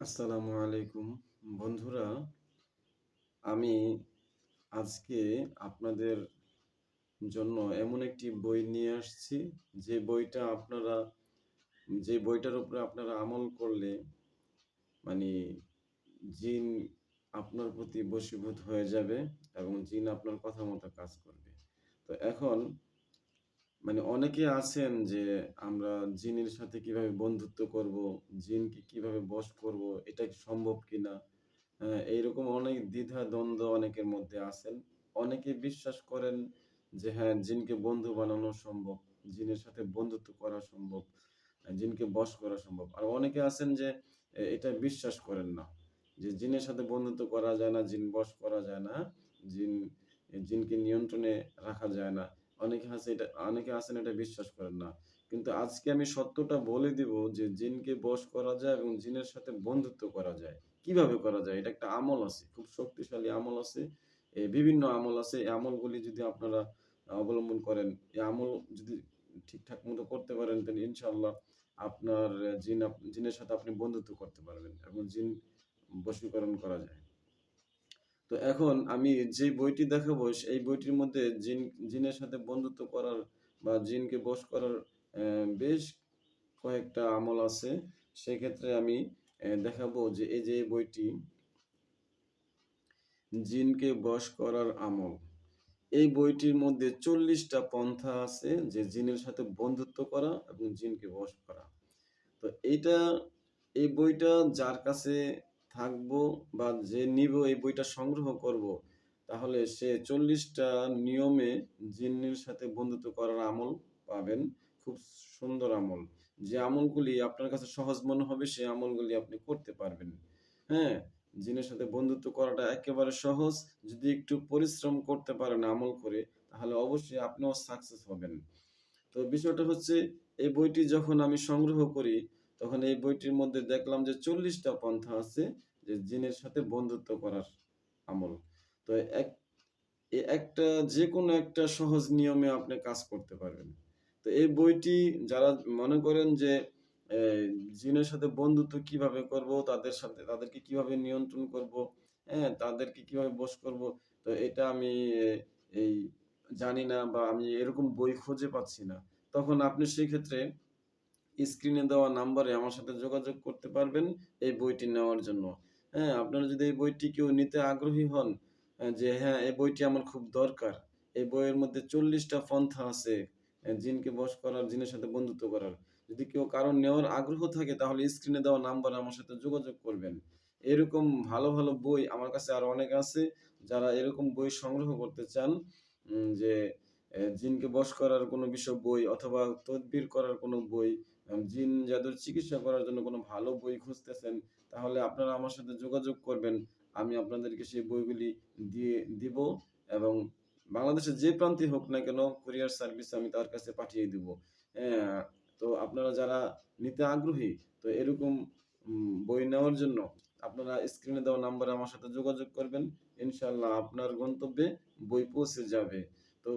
আসসালামু আলাইকুম বন্ধুরা। আমি আজকে আপনাদের জন্য এমন একটি বই নিয়ে আসছি যে বইটার উপরে আপনারা আমল করলে মানে জিন আপনার প্রতি বশীভূত হয়ে যাবে এবং জিন আপনার কথা মতো কাজ করবে। তো এখন অনেকে আছেন যে আমরা জিনের সাথে কিভাবে বন্ধুত্ব করব, জিনকে কিভাবে বশ করব, এটা কি সম্ভব কিনা? এইরকম অনেক দ্বিধা-দ্বন্দ্ব অনেকের মধ্যে আছেন। অনেকে বিশ্বাস করেন যে হ্যাঁ, জিনকে বন্ধু বানানো সম্ভব, জিনের সাথে বন্ধুত্ব করা সম্ভব, জিনকে বশ করা সম্ভব। আর অনেকে আছেন যে এটা বিশ্বাস করেন না। যে জিনের সাথে বন্ধুত্ব করা যায় না, জিন বশ করা যায় না, জিন জিনকে নিয়ন্ত্রণে রাখা যায় না। অনেকে আছেন এটা বিশ্বাস করেন না। কিন্তু আজকে আমি সত্যটা বলে দিব যে জিনকে বশ করা যায় এবং জিনের সাথে বন্ধুত্ব করা যায়। কিভাবে করা যায়? এটা একটা আমল আছে। খুব শক্তিশালী আমল আছে। বিভিন্ন আমল আছে। এই আমলগুলি যদি আপনারা অবলম্বন করেন, এই আমল যদি ঠিকঠাক মতো করতে পারেন, তাহলে ইনশাআল্লাহ আপনার জিনের সাথে আপনি বন্ধুত্ব করতে পারবেন এবং জিন বশীকরণ করা যায়। তো এখন আমি যে বইটি দেখাবো এই বইটির মধ্যে জিনের সাথে বন্ধুত্ব করার বা জিনকে বশ করার বেশ কয়েকটা আমল আছে। সেক্ষেত্রে আমি দেখাবো যে এই বইটি জিনকে বশ করার আমল। এই বইটির মধ্যে ৪০ টা পন্থা আছে যে জিনের সাথে বন্ধুত্ব করা এবং জিনকে বশ করা। তো এই বইটা যার কাছে থাকবো বা যে নিবো এই বইটা সংগ্রহ করব, তাহলে সে ৪০ টা নিয়মে জিন্নের সাথে বন্ধুত্ব করার আমল পাবেন। খুব সুন্দর আমল। যে আমলগুলি আপনার কাছে সহজ মনে হবে সেই আমলগুলি আপনি করতে পারবেন। হ্যাঁ? জিনের সাথে বন্ধুত্ব করাটা একেবারে সহজ। যদি একটু পরিশ্রম করতে পারেন আমল করে, তাহলে অবশ্যই আপনিও সাকসেস হবেন। তো বিষয়টা হচ্ছে, এই বইটি যখন আমি সংগ্রহ করি, তখন এই বইটির মধ্যে দেখলাম যে ৪০ টা পন্থা আছে যে জিনের সাথে বন্ধুত্ব করার আমল। তো এক এ একটা যেকোনো একটা সহজ নিয়মে আপনি কাজ করতে পারবেন। তো এই বইটি যারা মনে করেন যে এ জিনের সাথে বন্ধুত্ব কিভাবে করব, তাদেরকে কিভাবে নিয়ন্ত্রণ করব, হ্যাঁ? তাদেরকে কিভাবে বশ করব। তো এটা আমি এ এই জানি না বা আমি এরকম বই খুঁজে পাচ্ছি না। তখন আপনি সেক্ষেত্রে স্ক্রিনে দেওয়া নাম্বারে আমার সাথে যোগাযোগ করতে পারবেন এই বইটি নেওয়ার জন্য। হ্যাঁ? আপনারা যদি এই বইটি কেউ নিতে আগ্রহী হন, যে হ্যাঁ, এই বইটি আমার খুব দরকার। এই বইয়ের মধ্যে ৪০ টা পন্থা আছে জিনকে বশ করার, জিনের সাথে বন্ধুত্ব করার। যদি কেউ কারো নেওয়ার আগ্রহ থাকে তাহলে স্ক্রিনে দেওয়া নাম্বারে আমার সাথে যোগাযোগ করবেন। এরকম ভালো, ভালো বই আমার কাছে আরো অনেক আছে। যারা এরকম বই সংগ্রহ করতে চান, যে জিনকে বশ করার কোনো বিষয় বই অথবা তদবির করার কোনো বই, জিন জাদুর চিকিৎসা করার জন্য কোনো ভালো বই খুঁজতেছেন, তাহলে আপনারা আমার সাথে যোগাযোগ করবেন। আমি আপনাদেরকে সেই বইগুলি দিব এবং বাংলাদেশের যে প্রান্তে হোক না কেন কুরিয়ার সার্ভিস আমি তার কাছে পাঠিয়ে দিব। হ্যাঁ? তো আপনারা যারা নিতে আগ্রহী, তো এরকম বই নেওয়ার জন্য আপনারা স্ক্রিনে দেওয়া নাম্বারে আমার সাথে যোগাযোগ করবেন। ইনশাআল্লাহ আপনার গন্তব্যে বই পৌঁছে যাবে। তো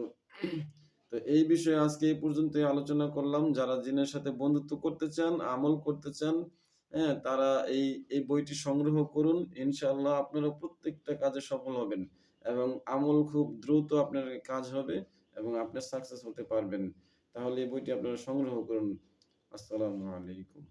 তো এই বিষয়ে আজকে এই পর্যন্তই আলোচনা করলাম। যারা জিনের সাথে বন্ধুত্ব করতে চান, আমল করতে চান, হ্যাঁ? তারা এই বইটি সংগ্রহ করুন। ইনশাআল্লাহ আপনারা প্রত্যেকটা কাজে সফল হবেন এবং আমল খুব দ্রুত আপনার কাজ হবে এবং আপনি সাকসেস হতে পারবেন। তাহলে এই বইটি আপনারা সংগ্রহ করুন। আসসালামু আলাইকুম।